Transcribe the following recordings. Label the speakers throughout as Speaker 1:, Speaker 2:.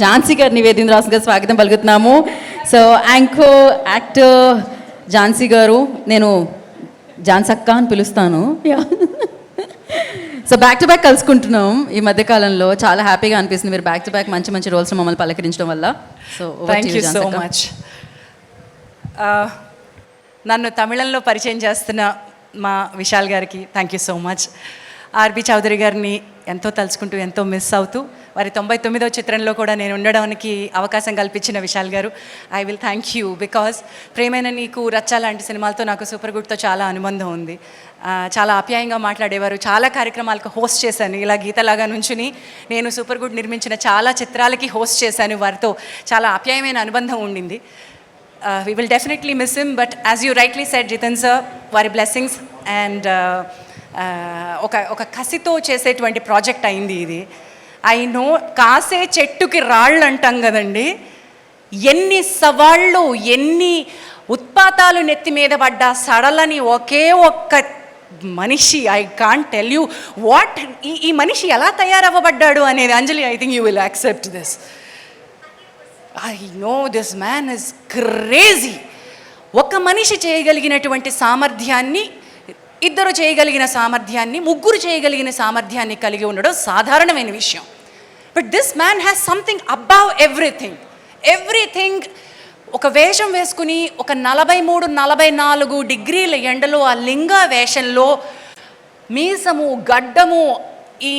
Speaker 1: ఝాన్సీ గారు నివేదింద్ర రాసు గారు స్వాగతం పలుకుతున్నాము. సో యాక్టర్ ఝాన్సీ గారు, నేను ఝాన్సక్క అని పిలుస్తాను. సో బ్యాక్ టు బ్యాక్ కలుసుకుంటున్నాం ఈ మధ్యకాలంలో. చాలా హ్యాపీగా అనిపిస్తుంది మీరు బ్యాక్ టు బ్యాక్ మంచి మంచి రోల్స్ మమ్మల్ని పలకరించడం వల్ల. So
Speaker 2: thank you so much. నన్ను తమిళంలో పరిచయం చేస్తున్న మా విశాల్ గారికి thank you so much. R B Chowdary గారిని ఎంతో తలుచుకుంటూ ఎంతో మిస్ అవుతూ వారి 99వ చిత్రంలో కూడా నేను ఉండడానికి అవకాశం కల్పించిన విశాల్ గారు, I will thank you. Because ప్రేమైన నీకు, రచ్చ లాంటి సినిమాలతో నాకు సూపర్ గుడ్తో చాలా అనుబంధం ఉంది. చాలా ఆప్యాయంగా మాట్లాడేవారు. చాలా కార్యక్రమాలకు హోస్ట్ చేశాను. ఇలా గీతలాగా నుంచుని నేను సూపర్ గుడ్ నిర్మించిన చాలా చిత్రాలకి హోస్ట్ చేశాను. వారితో చాలా ఆప్యాయమైన అనుబంధం ఉండింది. We will definitely miss him, but as you rightly said, Jiten sir, వారి బ్లెస్సింగ్స్ అండ్ ఒక కసితో చేసేటువంటి ప్రాజెక్ట్ అయింది ఇది. ఐ నో, కాసే చెట్టుకి రాళ్ళు అంటాం కదండి. ఎన్ని సవాళ్ళు, ఎన్ని ఉత్పాతాలు నెత్తి మీద పడ్డా సడలని ఒకే ఒక్క మనిషి, I can't tell you what, ఈ మనిషి ఎలా తయారవ్వబడ్డాడు అనేది. Anjali, I think you will accept this. I know this man is crazy. ఒక మనిషి చేయగలిగినటువంటి సామర్థ్యాన్ని, ఇద్దరు చేయగలిగిన సామర్థ్యాన్ని, ముగ్గురు చేయగలిగిన సామర్థ్యాన్ని కలిగి ఉండడం సాధారణమైన విషయం. But this man has something above everything. ఒక వేషం వేసుకుని ఒక 43-44 డిగ్రీల ఎండలో ఆ లింగ వేషంలో మీసము, గడ్డము,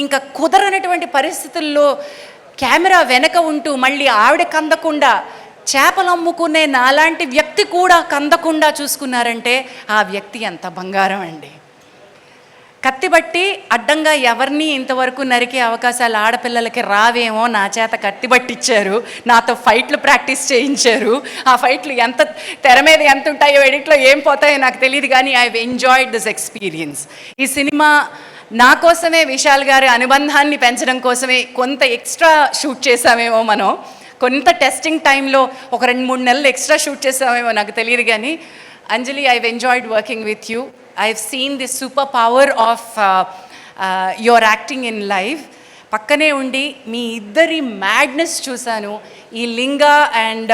Speaker 2: ఇంకా కుదరనటువంటి పరిస్థితుల్లో కెమెరా వెనక ఉంటూ మళ్ళీ ఆవిడ కందకుండా, చేపలు అమ్ముకునే నాలాంటి వ్యక్తి కూడా కందకుండా చూసుకున్నారంటే ఆ వ్యక్తి ఎంత బంగారం అండి. కత్తిబట్టి అడ్డంగా ఎవరిని ఇంతవరకు నరికే అవకాశాలు ఆడపిల్లలకి రావేమో, నా చేత కత్తిబట్టిచ్చారు, నాతో ఫైట్లు ప్రాక్టీస్ చేయించారు. ఆ ఫైట్లు ఎంత తెర మీద ఎంత ఉంటాయో, ఎడిట్లో ఏం పోతాయో నాకు తెలియదు, కానీ I have enjoyed this experience. ఈ సినిమా నా కోసమే, విశాల్ గారి అనుబంధాన్ని పెంచడం కోసమే కొంత ఎక్స్ట్రా షూట్ చేసామేమో మనం. కొంత టెస్టింగ్ టైంలో ఒక 2-3 నెలలు ఎక్స్ట్రా షూట్ చేసామేమో నాకు తెలియదు. కానీ Anjali, I have enjoyed working with you. I have seen the super power of your acting in live. పక్కనే ఉండి మీ ఇద్దరి మ్యాడ్నెస్ చూశాను. ఈ లింగ అండ్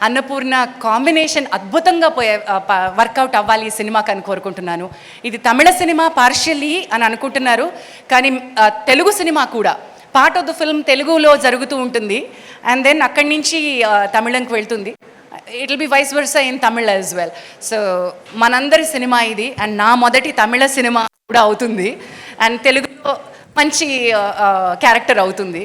Speaker 2: అన్నపూర్ణ కాంబినేషన్ అద్భుతంగా వర్కౌట్ అవ్వాలి ఈ సినిమాకి అని కోరుకుంటున్నాను. ఇది తమిళ సినిమా పార్షియల్లీ అని అనుకుంటున్నారు, కానీ తెలుగు సినిమా కూడా. పార్ట్ ఆఫ్ ద ఫిల్మ్ తెలుగులో జరుగుతూ ఉంటుంది అండ్ దెన్ అక్కడి నుంచి తమిళంకి వెళ్తుంది. It will be vice versa in Tamil as well. So మనందరి సినిమా ఇది, అండ్ నా మొదటి తమిళ సినిమా కూడా అవుతుంది, అండ్ తెలుగులో మంచి క్యారెక్టర్ అవుతుంది.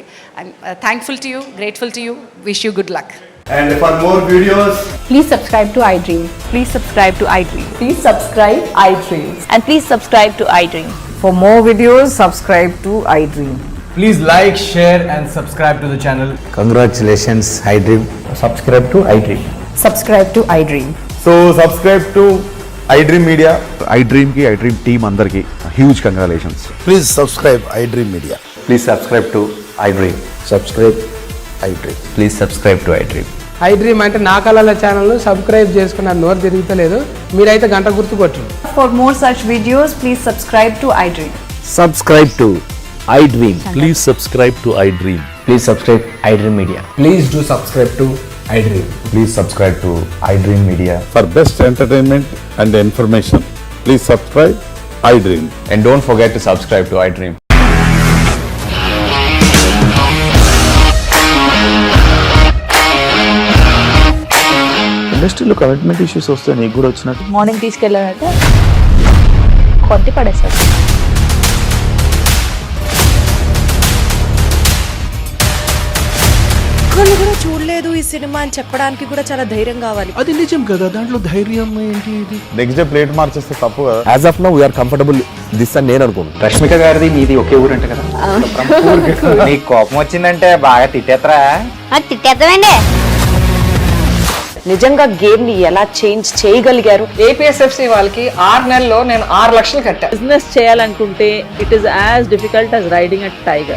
Speaker 2: Thankful to you, grateful to you, wish you good luck.
Speaker 3: And for more videos,
Speaker 4: please subscribe to iDream.
Speaker 5: Please subscribe to iDream.
Speaker 4: Please subscribe iDream.
Speaker 5: And please subscribe to iDream.
Speaker 6: For more videos, subscribe to iDream.
Speaker 7: Please like, share and subscribe to the channel.
Speaker 8: Congratulations, iDream.
Speaker 3: subscribe to iDream.
Speaker 4: Subscribe to iDream.
Speaker 3: So subscribe to iDream Media.
Speaker 9: iDream ki, iDream team andarki huge congratulations.
Speaker 8: Please subscribe iDream Media. Please subscribe to iDream. Subscribe iDream. Please subscribe to iDream.
Speaker 6: iDream అంటే నా కళల channel subscribe చేసుకున్న నోరు తిరుగుతలేదు, మీరైతే గంట గుర్తు కొట్టండి.
Speaker 5: For more such videos, please subscribe to iDream.
Speaker 8: Subscribe to iDream.
Speaker 9: Please subscribe to iDream.
Speaker 8: Please subscribe iDream Media.
Speaker 7: Please do subscribe to iDream.
Speaker 8: Please subscribe to iDream Media.
Speaker 9: For best entertainment and information, please subscribe iDream.
Speaker 8: And don't forget to subscribe to iDream.
Speaker 10: ఇండస్ట్రీలో commitment issues వస్తే నీకు కూడా వచ్చినట్టు.
Speaker 5: Morning తీసుకెళ్ళాలంటే కొద్ది పడేస్తారు.
Speaker 11: ఒక్కళ్ళు కూడా చూడలేదు ఈ సినిమా అని చెప్పడానికి కూడా చాలా ధైర్యం కావాలి.
Speaker 10: అది నిజం కదా, దాంట్లో ధైర్యం ఏంటి? ఇది
Speaker 9: నెక్స్ట్ డే ప్లేట్ మార్చేస్తే తప్పు కదా.
Speaker 8: As of now, we are comfortable this అని నేను అనుకుంటున్నాను.
Speaker 3: రష్మిక గారిది మీది ఒకే ఊరు అంట కదా. నీకు కోపం వచ్చిందంటే బాగా తిట్టేత్తరా?
Speaker 5: తిట్టేద్దామండి.
Speaker 4: నిజంగా గేమ్ ని ఎలా చేంజ్ చేయగలిగారు?
Speaker 6: ఏపీఎస్ఎఫ్సి వాళ్ళకి 6 నెలల్లో నేను 6 లక్షలు కట్టా.
Speaker 4: బిజినెస్ చేయాలనుకుంటే it is as difficult as riding a tiger.